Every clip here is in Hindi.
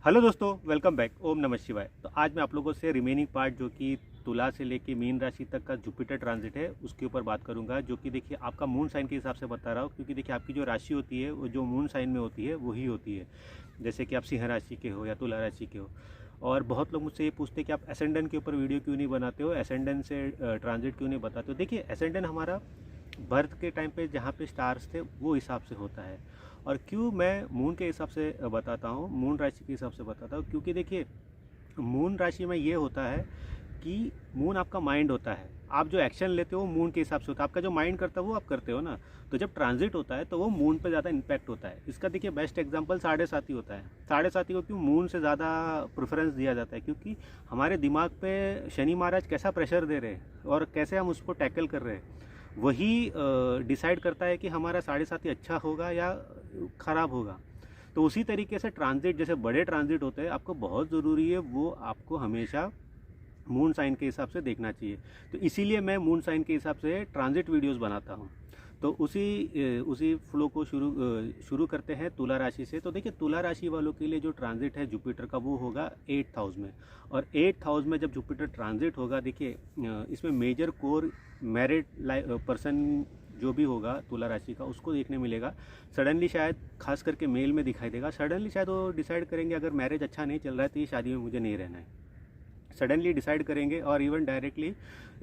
हेलो दोस्तों, वेलकम बैक। ओम नमः शिवाय। तो आज मैं आप लोगों से रिमेनिंग पार्ट जो कि तुला से लेके मीन राशि तक का जुपिटर ट्रांजिट है उसके ऊपर बात करूंगा, जो कि देखिए आपका मून साइन के हिसाब से बता रहा हूँ, क्योंकि देखिए आपकी जो राशि होती है वो जो मून साइन में होती है वही होती है। जैसे कि आप सिंह राशि के हो या तुला राशि के हो। और बहुत लोग मुझसे ये पूछते हैं कि आप एसेंडेंट के ऊपर वीडियो क्यों नहीं बनाते हो, एसेंडेंट से ट्रांजिट क्यों नहीं बताते हो। देखिए एसेंडेंट हमारा बर्थ के टाइम पे जहाँ पे स्टार्स थे वो हिसाब से होता है। और क्यों मैं मून के हिसाब से बताता हूँ, मून राशि के हिसाब से बताता हूँ, क्योंकि देखिए मून राशि में ये होता है कि मून आपका माइंड होता है। आप जो एक्शन लेते हो वो मून के हिसाब से होता है। आपका जो माइंड करता है वो आप करते हो ना। तो जब ट्रांजिट होता है तो वो मून पे ज़्यादा इम्पैक्ट होता है। इसका देखिए बेस्ट एग्जांपल साढ़े साथी होता है। साढ़े साथी को क्यों मून से ज़्यादा प्रेफरेंस दिया जाता है, क्योंकि हमारे दिमाग पे शनि महाराज कैसा प्रेशर दे रहे हैं और कैसे हम उसको टैकल कर रहे हैं, वही डिसाइड करता है कि हमारा साढ़े साथी अच्छा होगा या ख़राब होगा। तो उसी तरीके से ट्रांजिट, जैसे बड़े ट्रांजिट होते हैं, आपको बहुत ज़रूरी है वो आपको हमेशा मून साइन के हिसाब से देखना चाहिए। तो इसीलिए मैं मून साइन के हिसाब से ट्रांजिट वीडियोस बनाता हूँ। तो उसी फ्लो को शुरू करते हैं तुला राशि से। तो देखिए तुला राशि वालों के लिए जो ट्रांजिट है जुपिटर का वो होगा 8th हाउस में। और 8th हाउस में जब जुपिटर ट्रांजिट होगा, देखिए इसमें मेजर कोर मैरिड पर्सन जो भी होगा तुला राशि का उसको देखने मिलेगा। सडनली शायद खास करके मेल में दिखाई देगा। सडनली शायद वो डिसाइड करेंगे अगर मैरिज अच्छा नहीं चल रहा है तो ये शादी में मुझे नहीं रहना है। सडनली डिसाइड करेंगे और इवन डायरेक्टली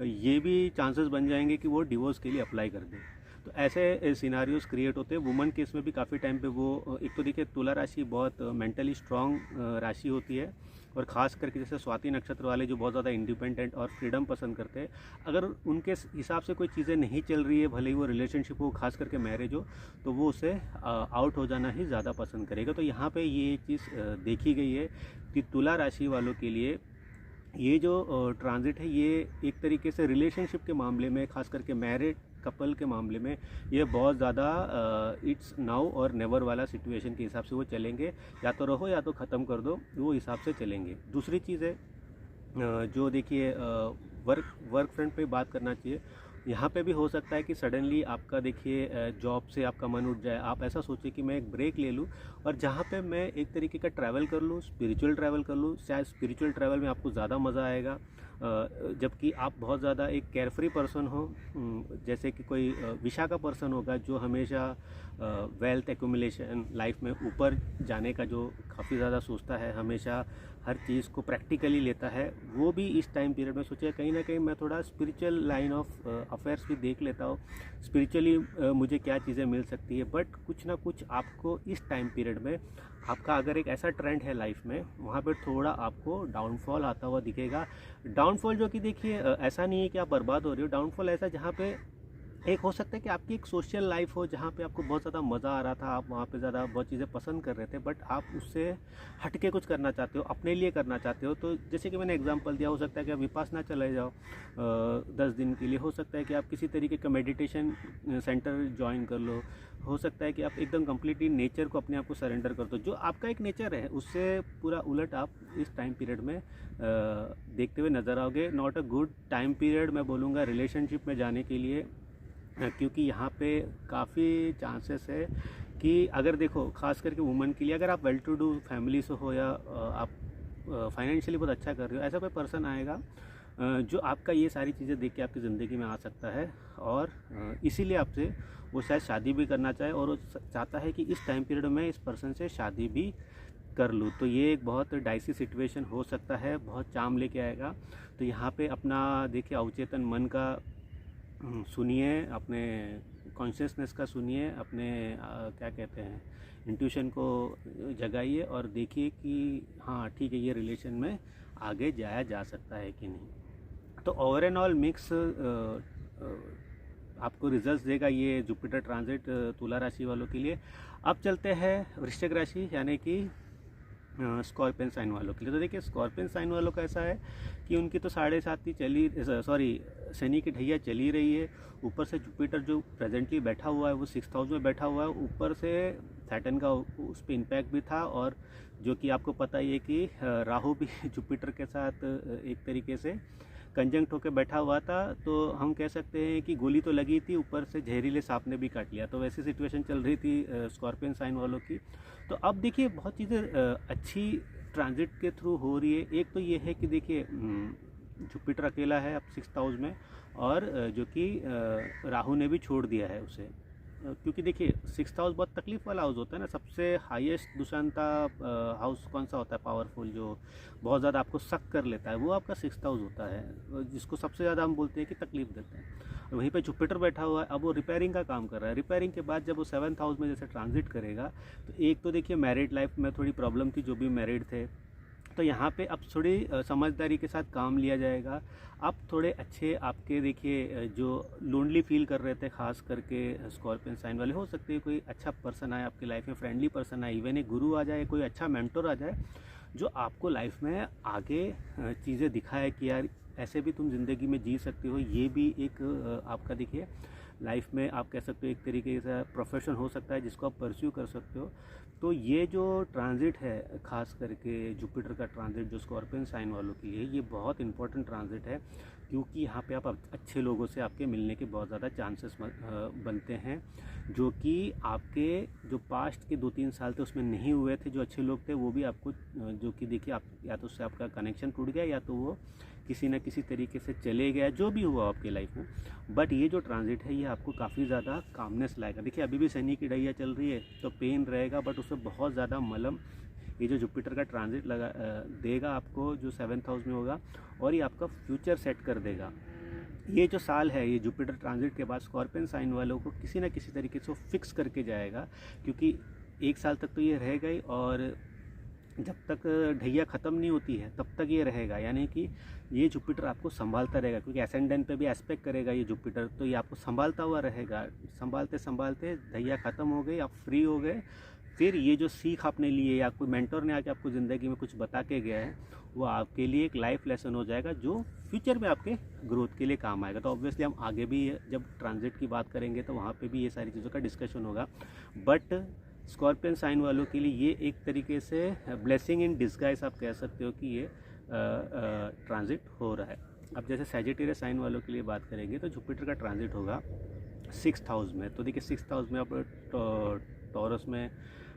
ये भी चांसेस बन जाएंगे कि वो डिवोर्स के लिए अप्लाई कर दें। तो ऐसे सिनारियोस क्रिएट होते हैं। वुमन केस में भी काफ़ी टाइम पे वो एक तो देखिए तुला राशि बहुत मेंटली स्ट्रांग राशि होती है। और ख़ास करके जैसे स्वाति नक्षत्र वाले जो बहुत ज़्यादा इंडिपेंडेंट और फ्रीडम पसंद करते हैं, अगर उनके हिसाब से कोई चीज़ें नहीं चल रही है, भले ही वो रिलेशनशिप हो, खास करके मैरिज हो, तो वो उसे आउट हो जाना ही ज़्यादा पसंद करेगा। तो यहाँ पे ये चीज़ देखी गई है कि तुला राशि वालों के लिए ये जो ट्रांजिट है ये एक तरीके से रिलेशनशिप के मामले में, खास करके मैरिड कपल के मामले में, ये बहुत ज़्यादा इट्स नाउ और नेवर वाला सिचुएशन के हिसाब से वो चलेंगे। या तो रहो या तो ख़त्म कर दो, वो हिसाब से चलेंगे। दूसरी चीज़ है जो देखिए वर्क फ्रंट पे बात करना चाहिए। यहाँ पे भी हो सकता है कि सडनली आपका देखिए जॉब से आपका मन उठ जाए। आप ऐसा सोचिए कि मैं एक ब्रेक ले लूँ और जहाँ पे मैं एक तरीके का ट्रैवल कर लूँ, स्पिरिचुअल ट्रैवल कर लूँ। शायद स्पिरिचुअल ट्रैवल में आपको ज़्यादा मज़ा आएगा, जबकि आप बहुत ज़्यादा एक केयरफ्री पर्सन हो। जैसे कि कोई विशा का पर्सन होगा जो हमेशा वेल्थ एक्यूमुलेशन, लाइफ में ऊपर जाने का जो काफ़ी ज़्यादा सोचता है, हमेशा हर चीज़ को प्रैक्टिकली लेता है, वो भी इस टाइम पीरियड में सोचे कहीं ना कहीं मैं थोड़ा स्पिरिचुअल लाइन ऑफ अफेयर्स भी देख लेता हूँ। स्पिरिचुअली मुझे क्या चीज़ें मिल सकती है। बट कुछ ना कुछ आपको इस टाइम पीरियड में, आपका अगर एक ऐसा ट्रेंड है लाइफ में, वहाँ पर थोड़ा आपको डाउनफॉल आता हुआ दिखेगा। डाउनफॉल जो कि देखिए ऐसा नहीं है कि आप बर्बाद हो रहे हो। डाउनफॉल ऐसा जहाँ पे एक हो सकता है कि आपकी एक सोशल लाइफ हो जहाँ पे आपको बहुत ज़्यादा मज़ा आ रहा था, आप वहाँ पे ज़्यादा बहुत चीज़ें पसंद कर रहे थे, बट आप उससे हट के कुछ करना चाहते हो, अपने लिए करना चाहते हो। तो जैसे कि मैंने एग्जांपल दिया, हो सकता है कि आप विपासना चले जाओ 10 दिन के लिए। हो सकता है कि आप किसी तरीके का मेडिटेशन सेंटर ज्वाइन कर लो। हो सकता है कि आप एकदम कम्प्लीटली नेचर को, अपने आप को सरेंडर कर दो। जो आपका एक नेचर है उससे पूरा उलट आप इस टाइम पीरियड में देखते हुए नज़र आओगे। Not a good time period मैं बोलूँगा रिलेशनशिप में जाने के लिए, क्योंकि यहाँ पे काफ़ी चांसेस है कि अगर देखो खास करके वुमन के लिए, अगर आप वेल टू डू फैमिली से हो या आप फाइनेंशियली बहुत अच्छा कर रहे हो, ऐसा कोई पर्सन आएगा जो आपका ये सारी चीज़ें देख के आपकी ज़िंदगी में आ सकता है। और इसीलिए आपसे वो शायद शादी भी करना चाहे और वो चाहता है कि इस टाइम पीरियड में इस पर्सन से शादी भी कर लूँ। तो ये एक बहुत डाइसी सिचुएशन हो सकता है, बहुत चार्म लेके आएगा। तो यहाँ पे अपना देखिए अवचेतन मन का सुनिए, अपने कॉन्शियसनेस का सुनिए, अपने क्या कहते हैं इंट्यूशन को जगाइए और देखिए कि हाँ ठीक है, ये रिलेशन में आगे जाया जा सकता है कि नहीं। तो ओवर एंड ऑल मिक्स आपको रिजल्ट्स देगा ये जुपिटर ट्रांजिट तुला राशि वालों के लिए। अब चलते हैं वृश्चिक राशि यानी कि स्कॉर्पियन साइन वालों के लिए। तो देखिए स्कॉर्पियन साइन वालों का ऐसा है कि उनकी तो साढ़े सात ही चली, सॉरी शनि की ढैया चली रही है। ऊपर से जुपिटर जो प्रेजेंटली बैठा हुआ है वो 6th हाउस में बैठा हुआ है। ऊपर से सैटर्न का उस पर इम्पैक्ट भी था, और जो कि आपको पता ही है कि राहु भी जुपिटर के साथ एक तरीके से कंजंक्ट होकर बैठा हुआ था। तो हम कह सकते हैं कि गोली तो लगी थी, ऊपर से जहरीले सांप ने भी काट लिया। तो वैसी सिचुएशन चल रही थी स्कॉर्पियन साइन वालों की। तो अब देखिए बहुत चीज़ें अच्छी ट्रांजिट के थ्रू हो रही है। एक तो ये है कि देखिए जुपिटर अकेला है अब 6th हाउस में, और जो कि राहु ने भी छोड़ दिया है उसे, क्योंकि देखिए 6th हाउस बहुत तकलीफ वाला हाउस होता है ना। सबसे हाईएस्ट दुशांता हाउस कौन सा होता है पावरफुल, जो बहुत ज़्यादा आपको सक कर लेता है, वो आपका 6th हाउस होता है, जिसको सबसे ज़्यादा हम बोलते हैं कि तकलीफ देता है। और वहीं पे जुपिटर बैठा हुआ है, अब वो रिपेयरिंग का काम कर रहा है। रिपेयरिंग के बाद जब वो 7th हाउस में जैसे ट्रांजिट करेगा, तो एक तो देखिए मैरिड लाइफ में थोड़ी प्रॉब्लम थी, जो भी मैरिड थे, तो यहाँ पे अब थोड़ी समझदारी के साथ काम लिया जाएगा। अब थोड़े अच्छे आपके देखिए जो लोनली फील कर रहे थे, खास करके स्कॉर्पियन साइन वाले, हो सकते हैं कोई अच्छा पर्सन आए आपकी लाइफ में, फ्रेंडली पर्सन आए, इवन एक गुरु आ जाए, कोई अच्छा मेंटर आ जाए, जो आपको लाइफ में आगे चीज़ें दिखाए कि यार ऐसे भी तुम ज़िंदगी में जी सकते हो। ये भी एक आपका देखिए लाइफ में आप कह सकते हो एक तरीके से प्रोफेशन हो सकता है जिसको आप परस्यू कर सकते हो। तो ये जो ट्रांजिट है, खास करके जुपिटर का ट्रांजिट जो स्कॉर्पियन साइन वालों के लिए, ये बहुत इंपॉर्टेंट ट्रांजिट है, क्योंकि यहाँ पे आप अच्छे लोगों से आपके मिलने के बहुत ज़्यादा चांसेस बनते हैं, जो कि आपके जो पास्ट के 2-3 साल थे उसमें नहीं हुए थे। जो अच्छे लोग थे वो भी आपको जो कि देखिए आप या तो उससे आपका कनेक्शन टूट गया, या तो वो किसी न किसी तरीके से चले गया, जो भी हुआ आपकी लाइफ में। बट ये जो ट्रांजिट है ये आपको काफ़ी ज़्यादा कामनेस लाएगा। देखिए अभी भी शनि की डैया चल रही है तो पेन रहेगा, बट उसमें बहुत ज़्यादा मलम ये जो जुपिटर का ट्रांजिट देगा आपको, जो 7th हाउस में होगा, और ये आपका फ्यूचर सेट कर देगा। ये जो साल है, ये जुपिटर ट्रांजिट के बाद स्कॉर्पियन साइन वालों को किसी न किसी तरीके से फिक्स करके जाएगा, क्योंकि 1 साल तक तो ये रहेगा ही, और जब तक ढैया ख़त्म नहीं होती है तब तक ये रहेगा। यानी कि ये जुपिटर आपको संभालता रहेगा, क्योंकि एसेंडेंट पे भी एस्पेक्ट करेगा ये जुपिटर, तो ये आपको संभालता हुआ रहेगा। संभालते संभालते ढैया ख़त्म हो गई, आप फ्री हो गए, फिर ये जो सीख आपने ली है, या कोई मेंटर ने आके आपको ज़िंदगी में कुछ बता के गया है, वो आपके लिए एक लाइफ लेसन हो जाएगा, जो फ्यूचर में आपके ग्रोथ के लिए काम आएगा। तो ऑब्वियसली हम आगे भी जब ट्रांजिट की बात करेंगे तो वहाँ पे भी ये सारी चीज़ों का डिस्कशन होगा। बट स्कॉर्पियन साइन वालों के लिए ये एक तरीके से ब्लेसिंग इन डिस्गाइज आप कह सकते हो कि ये ट्रांजिट हो रहा है। अब जैसे सैजिटेरियस साइन वालों के लिए बात करेंगे तो जुपिटर का ट्रांजिट होगा 6th हाउस में। तो देखिए 6th हाउस में अब टॉरस में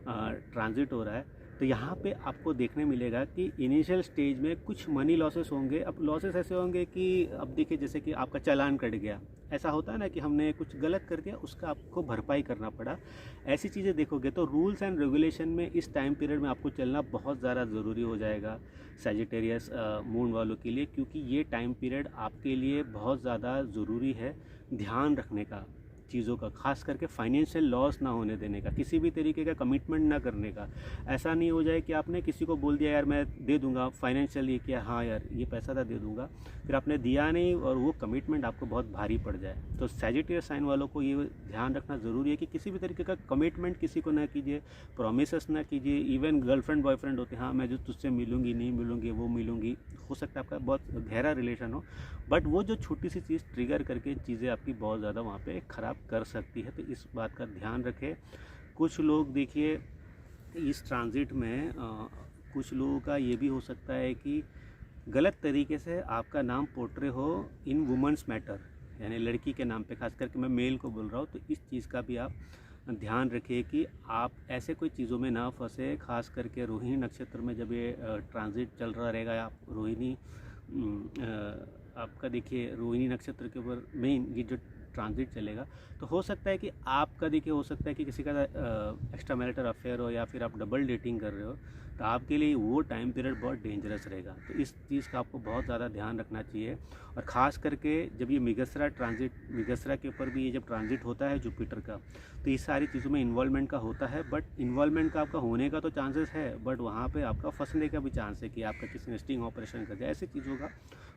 ट्रांजिट हो रहा है, तो यहाँ पे आपको देखने मिलेगा कि इनिशियल स्टेज में कुछ मनी लॉसेस होंगे। अब लॉसेस ऐसे होंगे कि अब देखिए जैसे कि आपका चालान कट गया, ऐसा होता है ना कि हमने कुछ गलत कर दिया, उसका आपको भरपाई करना पड़ा। ऐसी चीज़ें देखोगे तो रूल्स एंड रेगुलेशन में इस टाइम पीरियड में आपको चलना बहुत ज़्यादा ज़रूरी हो जाएगा सैजिटेरियस मून वालों के लिए, क्योंकि ये टाइम पीरियड आपके लिए बहुत ज़्यादा ज़रूरी है ध्यान रखने का चीज़ों का, खास करके फाइनेंशियल लॉस ना होने देने का, किसी भी तरीके का कमिटमेंट ना करने का। ऐसा नहीं हो जाए कि आपने किसी को बोल दिया यार मैं दे दूंगा फाइनेंशियली, क्या हाँ यार ये पैसा था दे दूंगा, फिर आपने दिया नहीं और वो कमिटमेंट आपको बहुत भारी पड़ जाए। तो सैजिटेरियस साइन वालों को ये ध्यान रखना ज़रूरी है कि किसी भी तरीके का कमिटमेंट किसी को ना कीजिए, प्रोमिस ना कीजिए। इवन गर्लफ्रेंड बॉयफ्रेंड होते हैं, हाँ मैं जो तुझसे मिलूंगी नहीं मिलूंगी वो मिलूंगी, हो सकता है आपका बहुत गहरा रिलेशन हो, बट वो जो छोटी सी चीज़ ट्रिगर करके चीज़ें आपकी बहुत ज़्यादा वहाँ पे ख़राब कर सकती है। तो इस बात का ध्यान रखें। कुछ लोग देखिए इस ट्रांजिट में कुछ लोगों का ये भी हो सकता है कि गलत तरीके से आपका नाम पोर्ट्रे हो इन वुमेंस मैटर, यानी लड़की के नाम पे, खास करके मैं मेल को बोल रहा हूँ। तो इस चीज़ का भी आप ध्यान रखिए कि आप ऐसे कोई चीज़ों में ना फंसे। खास करके रोहिणी नक्षत्र में जब ये ट्रांजिट चल रहा रहेगा, आप रोहिणी आपका देखिए रोहिणी नक्षत्र के ऊपर मेन ये जो ट्रांजिट चलेगा, तो हो सकता है कि आपका देखिए हो सकता है कि किसी का एक्स्ट्रा मैरिटल अफेयर हो, या फिर आप डबल डेटिंग कर रहे हो, तो आपके लिए वो टाइम पीरियड बहुत डेंजरस रहेगा। तो इस चीज़ का आपको बहुत ज़्यादा ध्यान रखना चाहिए। और ख़ास करके जब ये मृगशिरा के ऊपर भी ये जब ट्रांजिट होता है जुपिटर का, तो इस सारी चीज़ों में इन्वॉल्वमेंट का होता है। बट इन्वॉल्वमेंट का आपका होने का तो चांसेस है, बट वहाँ पे आपका फंसने का भी चांस है कि आपका किसी ने स्टिंग ऑपरेशन कर दिया, ऐसी चीज़ों का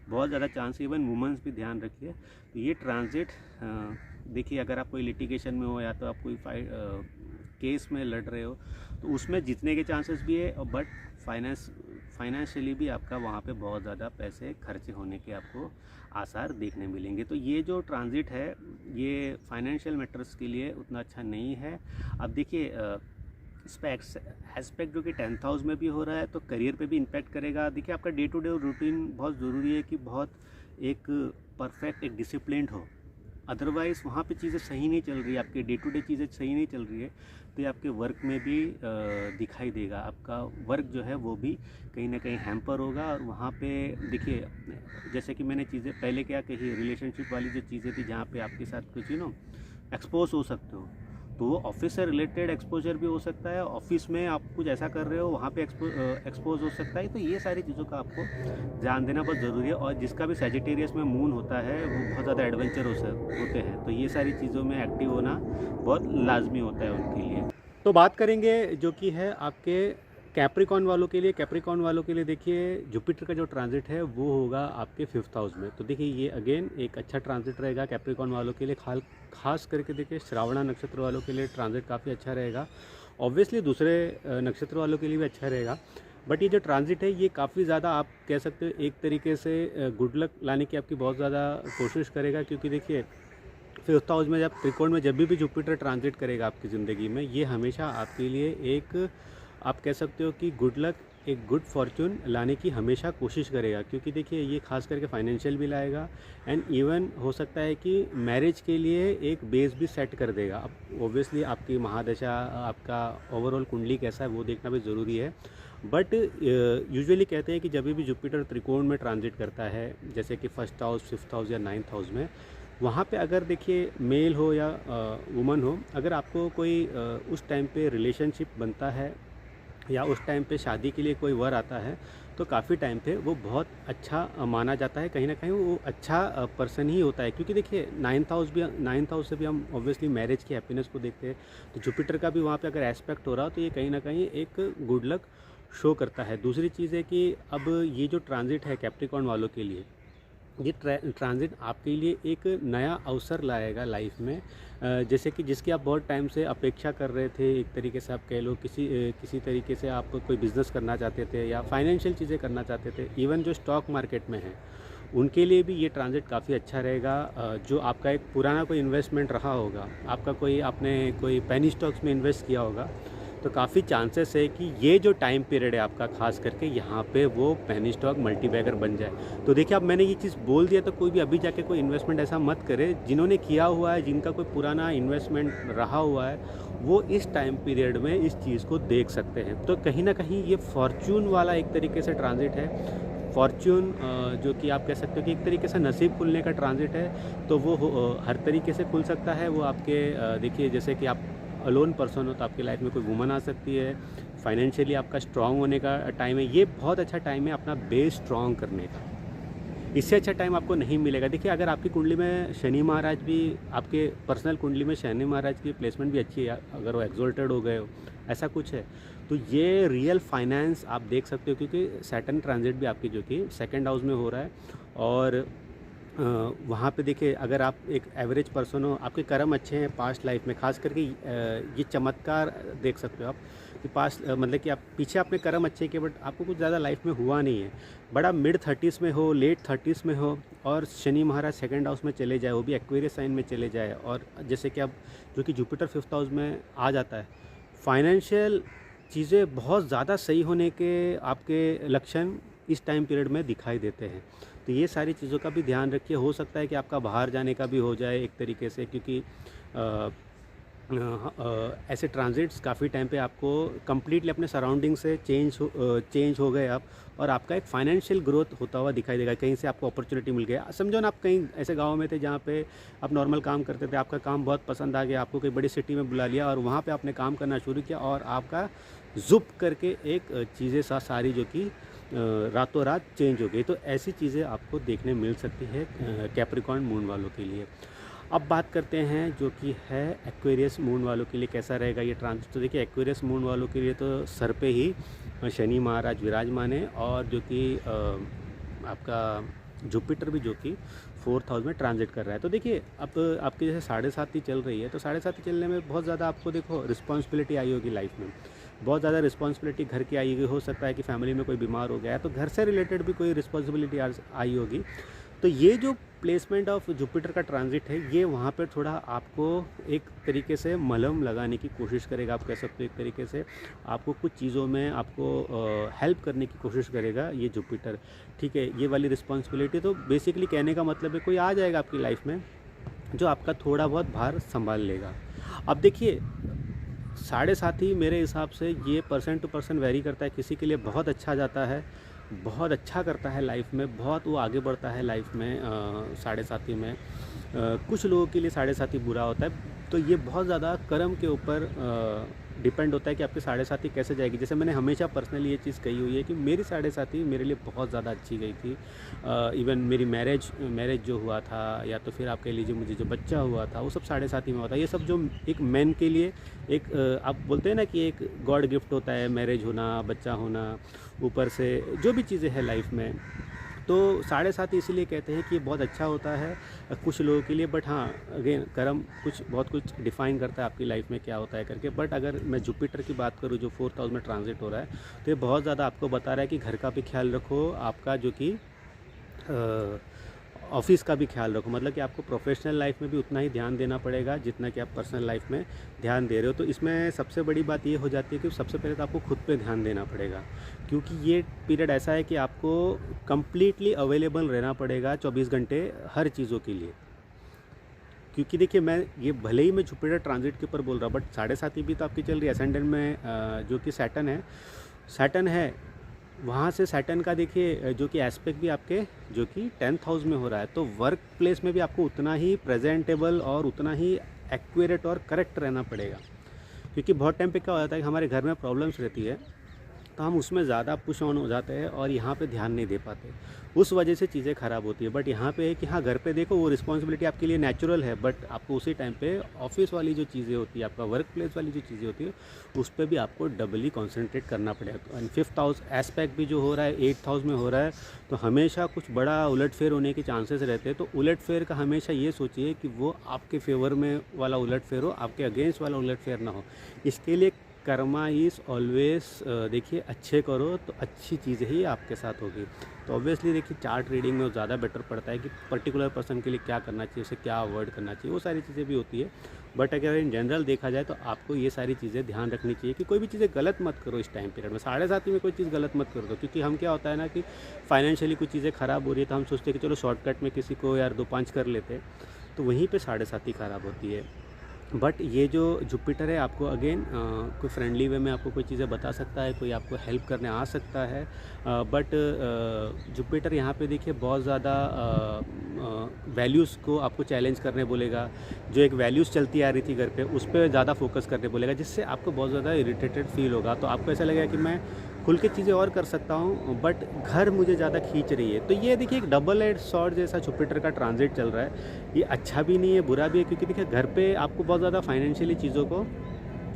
बहुत ज़्यादा चांस है। इवन वुमेंस भी ध्यान रखिए। तो ये ट्रांजिट देखिए अगर आप कोई लिटिगेशन में हो, या तो आप कोई केस में लड़ रहे हो, तो उसमें जीतने के चांसेस भी है, बट फाइनेंशियली भी आपका वहाँ पे बहुत ज़्यादा पैसे खर्चे होने के आपको आसार देखने मिलेंगे। तो ये जो ट्रांजिट है ये फाइनेंशियल मैटर्स के लिए उतना अच्छा नहीं है। अब देखिए एस्पेक्ट जो कि 10th हाउस में भी हो रहा है, तो करियर पे भी इम्पैक्ट करेगा। देखिए आपका डे टू डे रूटीन बहुत ज़रूरी है कि बहुत एक परफेक्ट एक डिसिप्लिन्ड हो। अदरवाइज़ वहाँ पे चीज़ें सही नहीं चल रही है, आपके डे टू डे चीज़ें सही नहीं चल रही है, तो ये आपके वर्क में भी दिखाई देगा। आपका वर्क जो है वो भी कहीं ना कहीं हैम्पर होगा। और वहाँ पे देखिए, जैसे कि मैंने चीज़ें पहले क्या कही, रिलेशनशिप वाली जो चीज़ें थी जहाँ पे आपके साथ कुछ एक्सपोज हो सकते हो, तो वो ऑफिस से रिलेटेड एक्सपोजर भी हो सकता है। ऑफिस में आप कुछ ऐसा कर रहे हो, वहाँ पे एक्सपोज हो सकता है। तो ये सारी चीज़ों का आपको ध्यान देना बहुत ज़रूरी है। और जिसका भी सैजिटेरियस में मून होता है वो बहुत ज़्यादा एडवेंचर होते हैं, तो ये सारी चीज़ों में एक्टिव होना बहुत लाजमी होता है उनके लिए। तो बात करेंगे जो कि है आपके कैप्रिकॉन वालों के लिए। कैप्रिकॉन वालों के लिए देखिए, जुपिटर का जो ट्रांजिट है वो होगा आपके 5th हाउस में। तो देखिए ये अगेन एक अच्छा ट्रांजिट रहेगा कैप्रिकॉन वालों के लिए। खास करके देखिए श्रावणा नक्षत्र वालों के लिए ट्रांजिट काफ़ी अच्छा रहेगा। ऑब्वियसली दूसरे नक्षत्र वालों के लिए भी अच्छा रहेगा, बट ये जो ट्रांजिट है ये काफ़ी ज़्यादा आप कह सकते हो एक तरीके से गुड लक लाने की आपकी बहुत ज़्यादा कोशिश करेगा। क्योंकि देखिए 5th हाउस में जब त्रिकोण में जब भी जुपिटर ट्रांजिट करेगा आपकी ज़िंदगी में, ये हमेशा आपके लिए एक आप कह सकते हो कि गुड लक, एक गुड फॉर्चून लाने की हमेशा कोशिश करेगा। क्योंकि देखिए ये खास करके फाइनेंशियल भी लाएगा, एंड इवन हो सकता है कि मैरिज के लिए एक बेस भी सेट कर देगा। अब ओब्वियसली आपकी महादशा, आपका ओवरऑल कुंडली कैसा है वो देखना भी ज़रूरी है। बट यूजुअली कहते हैं कि जब भी जुपिटर त्रिकोण में ट्रांजिट करता है, जैसे कि 1st हाउस, 5th हाउस या 9th हाउस में, वहाँ पे अगर देखिए मेल हो या वुमन हो, अगर आपको कोई उस टाइम पे रिलेशनशिप बनता है या उस टाइम पे शादी के लिए कोई वर आता है, तो काफ़ी टाइम पे वो बहुत अच्छा माना जाता है। कहीं ना कहीं वो अच्छा पर्सन ही होता है। क्योंकि देखिए 9th हाउस से भी हम ऑब्वियसली मैरिज की हैप्पीनेस को देखते हैं, तो जुपिटर का भी वहाँ पे अगर एस्पेक्ट हो रहा हो तो ये कहीं ना कहीं एक गुड लक शो करता है। दूसरी चीज़ है कि अब ये जो ट्रांजिट है कैप्रिकॉर्न वालों के लिए, ये ट्रांजिट आपके लिए एक नया अवसर लाएगा लाइफ में, जैसे कि जिसकी आप बहुत टाइम से अपेक्षा कर रहे थे। एक तरीके से आप कह लो किसी तरीके से आप कोई बिज़नेस करना चाहते थे या फाइनेंशियल चीज़ें करना चाहते थे, इवन जो स्टॉक मार्केट में है उनके लिए भी ये ट्रांजिट काफ़ी अच्छा रहेगा। जो आपका एक पुराना कोई इन्वेस्टमेंट रहा होगा, आपने कोई पेनी स्टॉक्स में इन्वेस्ट किया होगा, तो काफ़ी चांसेस है कि ये जो टाइम पीरियड है आपका, खास करके यहाँ पे वो पेनी स्टॉक मल्टीबैगर बन जाए। तो देखिए अब मैंने ये चीज़ बोल दिया, तो कोई भी अभी जाके कोई इन्वेस्टमेंट ऐसा मत करे। जिन्होंने किया हुआ है, जिनका कोई पुराना इन्वेस्टमेंट रहा हुआ है, वो इस टाइम पीरियड में इस चीज़ को देख सकते हैं। तो कहीं ना कहीं ये फॉर्च्यून वाला एक तरीके से ट्रांजिट है। फॉर्च्यून जो कि आप कह सकते हो कि एक तरीके से नसीब खुलने का ट्रांजिट है। तो वो हर तरीके से खुल सकता है। वो आपके देखिए जैसे कि आप अलोन पर्सन हो तो आपकी लाइफ में कोई वुमन आ सकती है। फाइनेंशियली आपका स्ट्रांग होने का टाइम है। ये बहुत अच्छा टाइम है अपना बेस स्ट्रांग करने का। इससे अच्छा टाइम आपको नहीं मिलेगा। देखिए अगर आपकी कुंडली में शनि महाराज भी, आपके पर्सनल कुंडली में शनि महाराज की प्लेसमेंट भी अच्छी है, अगर वो एक्सोल्टेड हो गए हो, ऐसा कुछ है, तो ये रियल फाइनेंस आप देख सकते हो। क्योंकि सैटर्न ट्रांजिट भी आपकी जो कि 2nd हाउस में हो रहा है। और वहाँ पे देखिए अगर आप एक एवरेज पर्सन हो, आपके कर्म अच्छे हैं पास्ट लाइफ में, खास करके ये चमत्कार देख सकते हो आप कि पास्ट मतलब कि आप पीछे अपने कर्म अच्छे किए, बट आपको कुछ ज़्यादा लाइफ में हुआ नहीं है। बड़ा मिड 30s में हो, लेट 30s में हो, और शनि महाराज 2nd हाउस में चले जाए, वो भी एक्वेरियस साइन में चले जाए, और जैसे कि अब जो कि जुपिटर 5th हाउस में आ जाता है, फाइनेंशियल चीज़ें बहुत ज़्यादा सही होने के आपके लक्षण इस टाइम पीरियड में दिखाई देते हैं। तो ये सारी चीज़ों का भी ध्यान रखिए। हो सकता है कि आपका बाहर जाने का भी हो जाए एक तरीके से, क्योंकि ऐसे ट्रांजिट्स काफ़ी टाइम पे आपको कम्प्लीटली अपने सराउंडिंग से चेंज हो गए आप, और आपका एक फाइनेंशियल ग्रोथ होता हुआ दिखाई देगा। कहीं से आपको अपॉर्चुनिटी मिल गया। समझो ना, आप कहीं ऐसे गांव में थे जहाँ पे आप नॉर्मल काम करते थे, आपका काम बहुत पसंद आ गया, आपको कोई बड़ी सिटी में बुला लिया और वहाँ पे आपने काम करना शुरू किया, और आपका जुप करके एक चीज़ें सारी जो कि रातों रात चेंज हो गई। तो ऐसी चीज़ें आपको देखने मिल सकती है कैप्रिकॉर्न मून वालों के लिए। अब बात करते हैं जो कि है एक्वेरियस मून वालों के लिए कैसा रहेगा ये ट्रांजिट। तो देखिए एक्वेरियस मून वालों के लिए तो सर पे ही शनि महाराज विराजमान है, और जो कि आपका जुपिटर भी जो कि 4th हाउस में ट्रांजिट कर रहा है। तो देखिए अब आपकी जैसे 7.5 चल रही है, तो 7.5 चलने में बहुत ज़्यादा आपको देखो रिस्पॉन्सिबिलिटी आई होगी लाइफ में, बहुत ज़्यादा रिस्पॉन्सिबिलिटी घर की आई होगी। हो सकता है कि फैमिली में कोई बीमार हो गया है, तो घर से रिलेटेड भी कोई रिस्पॉन्सिबिलिटी आई होगी। तो ये जो प्लेसमेंट ऑफ जुपिटर का ट्रांजिट है, ये वहाँ पर थोड़ा आपको एक तरीके से मलहम लगाने की कोशिश करेगा। आप कह सकते हो एक तरीके से आपको कुछ चीज़ों में आपको हेल्प करने की कोशिश करेगा ये जुपिटर। ठीक है, ये वाली रिस्पॉन्सिबिलिटी तो बेसिकली कहने का मतलब है कोई आ जाएगा आपकी लाइफ में जो आपका थोड़ा बहुत भार संभाल लेगा। अब देखिए, साढ़े सात ही मेरे हिसाब से ये पर्सन टू पर्सन वेरी करता है। किसी के लिए बहुत अच्छा जाता है, बहुत अच्छा करता है लाइफ में, बहुत वो आगे बढ़ता है लाइफ में साढ़े साथी में। कुछ लोगों के लिए साढ़े साथी बुरा होता है। तो ये बहुत ज़्यादा कर्म के ऊपर डिपेंड होता है कि आपकी साढ़े साथी कैसे जाएगी। जैसे मैंने हमेशा पर्सनली ये चीज़ कही हुई है कि मेरी साढ़े साथी मेरे लिए बहुत ज़्यादा अच्छी गई थी। इवन मेरी मैरिज जो हुआ था, या तो फिर आप कह लीजिए मुझे जो बच्चा हुआ था, वो सब साढ़े साथी में हुआ था। ये सब जो एक मैन के लिए एक आप बोलते हैं ना कि एक गॉड गिफ्ट होता है, मैरिज होना, बच्चा होना, ऊपर से जो भी चीज़ें हैं लाइफ में, तो साढ़े सात इसीलिए कहते हैं कि ये बहुत अच्छा होता है कुछ लोगों के लिए। बट हाँ, अगेन कर्म बहुत कुछ डिफ़ाइन करता है आपकी लाइफ में क्या होता है करके। बट अगर मैं जुपिटर की बात करूँ जो 4th हाउस में ट्रांजिट हो रहा है, तो ये बहुत ज़्यादा आपको बता रहा है कि घर का भी ख्याल रखो, आपका जो कि ऑफिस का भी ख्याल रखो। मतलब कि आपको प्रोफेशनल लाइफ में भी उतना ही ध्यान देना पड़ेगा जितना कि आप पर्सनल लाइफ में ध्यान दे रहे हो। तो इसमें सबसे बड़ी बात ये हो जाती है कि सबसे पहले तो आपको खुद पे ध्यान देना पड़ेगा, क्योंकि ये पीरियड ऐसा है कि आपको कंप्लीटली अवेलेबल रहना पड़ेगा 24 घंटे हर चीज़ों के लिए। क्योंकि देखिए, मैं ये भले ही मैं जुपिटर ट्रांजिट के ऊपर बोल रहा हूँ, बट साढ़े साथी भी तो आपकी चल रही है असेंडेंट में जो कि सैटर्न है। वहाँ से सैटर्न का देखिए जो कि एस्पेक्ट भी आपके जो कि 10th हाउस में हो रहा है, तो वर्क प्लेस में भी आपको उतना ही प्रेजेंटेबल और उतना ही एक्यूरेट और करेक्ट रहना पड़ेगा। क्योंकि बहुत टाइम पे क्या हो जाता है कि हमारे घर में प्रॉब्लम्स रहती है, तो हम उसमें ज़्यादा पुश ऑन हो जाते हैं और यहाँ पे ध्यान नहीं दे पाते, उस वजह से चीज़ें ख़राब होती है। बट यहाँ पे है कि हाँ, घर पे देखो वो रिस्पॉन्सिबिलिटी आपके लिए नेचुरल है, बट आपको उसी टाइम पे ऑफिस वाली जो चीज़ें होती है, आपका वर्क प्लेस वाली जो चीज़ें होती है, उस पर भी आपको डबली कॉन्सेंट्रेट करना पड़ेगा। एंड 5th हाउस एस्पेक्ट भी जो हो रहा है 8th हाउस में हो रहा है, तो हमेशा कुछ बड़ा उलटफेर होने के चांसेस रहते हैं। तो उलटफेर का हमेशा ये सोचिए कि वो आपके फेवर में वाला उलटफेर हो, आपके अगेंस्ट वाला उलटफेर ना हो। इसके लिए कर्मा इज़ ऑलवेज देखिए, अच्छे करो तो अच्छी चीज़ें ही आपके साथ होगी। तो ऑब्वियसली देखिए, चार्ट रीडिंग में वो ज़्यादा बेटर पड़ता है कि पर्टिकुलर पर्सन के लिए क्या करना चाहिए, उसे क्या अवॉइड करना चाहिए, वो सारी चीज़ें भी होती है। बट अगर इन जनरल देखा जाए तो आपको ये सारी चीज़ें ध्यान रखनी चाहिए कि कोई भी चीज़ें गलत मत करो इस टाइम पीरियड में। साढ़े सात में कोई चीज़ गलत मत कर दो, क्योंकि हम क्या होता है ना कि फाइनेंशियली कुछ चीज़ें ख़राब हो रही है, तो हम सोचते हैं कि चलो शॉर्टकट में किसी को यार 2-5 कर लेते हैं, तो वहीं पर साढ़े सात ही ख़राब होती है। बट ये जो जुपिटर है आपको अगेन कोई फ्रेंडली वे में आपको कोई चीज़ें बता सकता है, कोई आपको हेल्प करने आ सकता है। बट जुपिटर यहाँ पे देखिए बहुत ज़्यादा वैल्यूज़ को आपको चैलेंज करने बोलेगा। जो एक वैल्यूज़ चलती आ रही थी घर पे, उस पर ज़्यादा फोकस करने बोलेगा, जिससे आपको बहुत ज़्यादा इरिटेटेड फील होगा। तो आपको ऐसा लगेगा कि मैं खुल के चीज़ें और कर सकता हूँ, बट घर मुझे ज़्यादा खींच रही है। तो ये देखिए एक डबल एज सॉर्ड जैसा जुपिटर का ट्रांजिट चल रहा है। ये अच्छा भी नहीं है, बुरा भी है, क्योंकि देखिए घर पे आपको बहुत ज़्यादा फाइनेंशियली चीज़ों को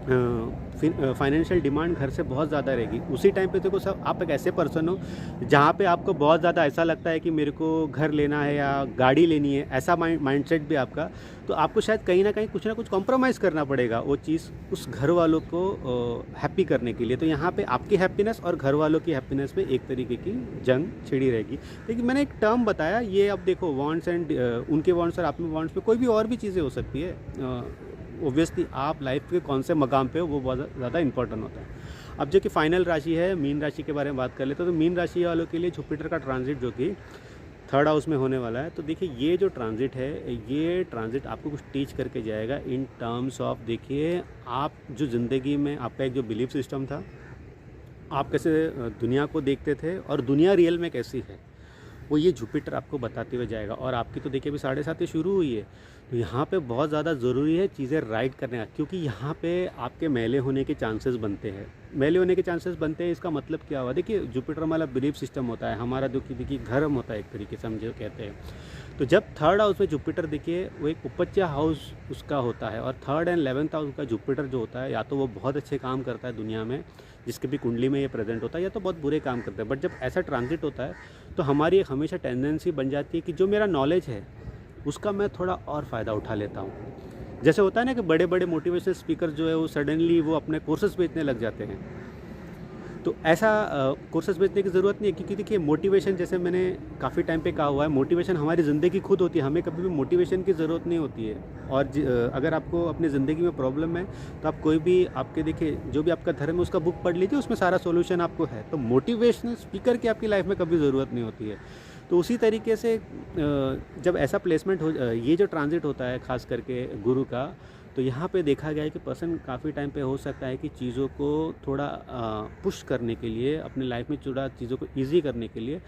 फाइनेंशियल डिमांड घर से बहुत ज़्यादा रहेगी। उसी टाइम पे देखो सब, आप एक ऐसे पर्सन हो जहाँ पे आपको बहुत ज़्यादा ऐसा लगता है कि मेरे को घर लेना है या गाड़ी लेनी है, ऐसा माइंडसेट भी आपका। तो आपको शायद कहीं ना कहीं कुछ ना कुछ कॉम्प्रोमाइज़ करना पड़ेगा वो चीज़ उस घर वालों को हैप्पी करने के लिए। तो यहाँ पे आपकी हैप्पीनेस और घर वालों की हैप्पीनेस में एक तरीके की जंग छिड़ी रहेगी। लेकिन मैंने एक टर्म बताया, ये अब देखो वांट्स एंड उनके वांट्स और आपके वांट्स पे कोई भी और भी चीज़ें हो सकती है। ओब्वियसली आप लाइफ के कौन से मकाम पे हो वो बहुत ज़्यादा इंपॉर्टेंट होता है। अब जो कि फाइनल राशि है मीन राशि के बारे में बात कर लेते हैं, तो मीन राशि वालों के लिए जुपिटर का ट्रांजिट जो कि 3rd हाउस में होने वाला है। तो देखिए ये जो ट्रांजिट है, ये ट्रांजिट आपको कुछ टीच करके जाएगा इन टर्म्स ऑफ, देखिए आप जो ज़िंदगी में आपका एक जो बिलीफ सिस्टम था, आप कैसे दुनिया को देखते थे और दुनिया रियल में कैसी है, वो ये जुपिटर आपको बताते हुए जाएगा। और आपकी तो देखिए अभी साढ़े सात ही शुरू हुई है, तो यहाँ पे बहुत ज़्यादा ज़रूरी है चीज़ें राइट करने का, क्योंकि यहाँ पे आपके मैले होने के चांसेस बनते हैं। मैले होने के चांसेस बनते हैं, इसका मतलब क्या हुआ, देखिए जुपिटर हमारा बिलीफ सिस्टम होता है, हमारा जो कि देखिए धर्म होता है एक तरीके से हम जो कहते हैं। तो जब 3rd हाउस में जुपिटर देखिए वो एक उपज्य हाउस उसका होता है, और 3rd एंड 11th हाउस का जुपिटर जो होता है, या तो वो बहुत अच्छे काम करता है दुनिया में जिसके भी कुंडली में ये प्रेजेंट होता है, या तो बहुत बुरे काम करता है। बट जब ऐसा ट्रांजिट होता है तो हमारी एक हमेशा टेंडेंसी बन जाती है कि जो मेरा नॉलेज है उसका मैं थोड़ा और फ़ायदा उठा लेता हूँ। जैसे होता है ना कि बड़े बड़े मोटिवेशनल स्पीकर जो है वो सडनली वो अपने कोर्सेज बेचने लग जाते हैं। तो ऐसा कोर्सेज बेचने की ज़रूरत नहीं है, क्योंकि देखिए मोटिवेशन, जैसे मैंने काफ़ी टाइम पे कहा हुआ है, मोटिवेशन हमारी ज़िंदगी खुद होती है, हमें कभी भी मोटिवेशन की ज़रूरत नहीं होती है। और अगर आपको अपनी ज़िंदगी में प्रॉब्लम है तो आप कोई भी आपके देखिए जो भी आपका धर्म है उसका बुक पढ़ लीजिए, उसमें सारा सोल्यूशन आपको है। तो मोटिवेशनल स्पीकर की आपकी लाइफ में कभी ज़रूरत नहीं होती है। तो उसी तरीके से जब ऐसा प्लेसमेंट हो ये जो ट्रांजिट होता है ख़ास करके गुरु का, तो यहाँ पे देखा गया है कि पर्सन काफ़ी टाइम पे हो सकता है कि चीज़ों को थोड़ा पुश करने के लिए, अपने लाइफ में थोड़ा चीज़ों को ईज़ी करने के लिए,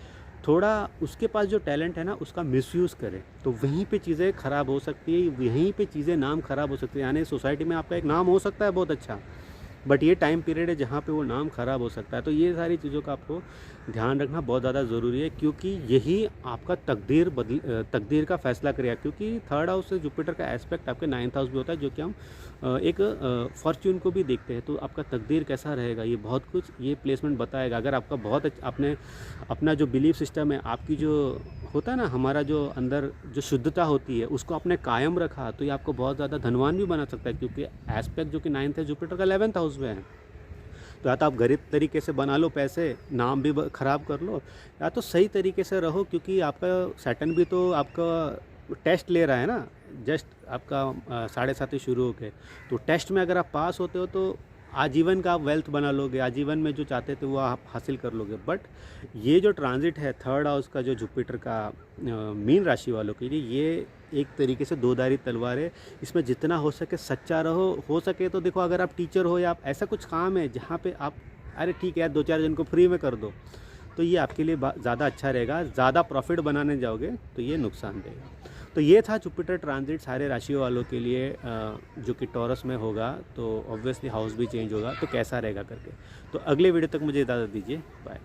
थोड़ा उसके पास जो टैलेंट है ना उसका मिसयूज़ करे, तो वहीं पे चीज़ें ख़राब हो सकती है, वहीं पे चीज़ें नाम ख़राब हो सकती है। यानी सोसाइटी में आपका एक नाम हो सकता है बहुत अच्छा, बट ये टाइम पीरियड है जहाँ पे वो नाम ख़राब हो सकता है। तो ये सारी चीज़ों का आपको ध्यान रखना बहुत ज़्यादा ज़रूरी है, क्योंकि यही आपका तकदीर का फ़ैसला करेगा। क्योंकि थर्ड हाउस से जुपिटर का एस्पेक्ट आपके 9th हाउस भी होता है, जो कि हम एक फॉर्च्यून को भी देखते हैं। तो आपका तकदीर कैसा रहेगा, ये बहुत कुछ ये प्लेसमेंट बताएगा। अगर आपका बहुत आपने अपना जो बिलीफ सिस्टम है, आपकी जो होता है ना, हमारा जो अंदर जो शुद्धता होती है उसको आपने कायम रखा, तो ये आपको बहुत ज़्यादा धनवान भी बना सकता है। क्योंकि एस्पेक्ट जो कि 9th है जुपिटर का 11th हाउस में है। तो या तो आप गरीब तरीके से बना लो पैसे, नाम भी ख़राब कर लो, या तो सही तरीके से रहो। क्योंकि आपका सैटर्न भी तो आपका टेस्ट ले रहा है ना, जस्ट आपका 7.5 शुरू हो के, तो टेस्ट में अगर आप पास होते हो तो आजीवन का आप वेल्थ बना लोगे, आजीवन में जो चाहते थे वो आप हासिल कर लोगे। बट ये जो ट्रांजिट है थर्ड हाउस का जो जुपिटर का मीन राशि वालों के लिए, ये एक तरीके से दो-धारी तलवार है। इसमें जितना हो सके सच्चा रहो। हो सके तो देखो, अगर आप टीचर हो या आप ऐसा कुछ काम है जहाँ पे आप अरे ठीक है यार 2-4 जन को फ्री में कर दो, तो ये आपके लिए ज़्यादा अच्छा रहेगा। ज़्यादा प्रॉफिट बनाने जाओगे तो ये नुकसान देगा। तो ये था जुपिटर ट्रांजिट सारे राशियों वालों के लिए, जो कि टॉरस में होगा, तो ऑब्वियसली हाउस भी चेंज होगा, तो कैसा रहेगा करके। तो अगले वीडियो तक मुझे इजाज़त दीजिए, बाय।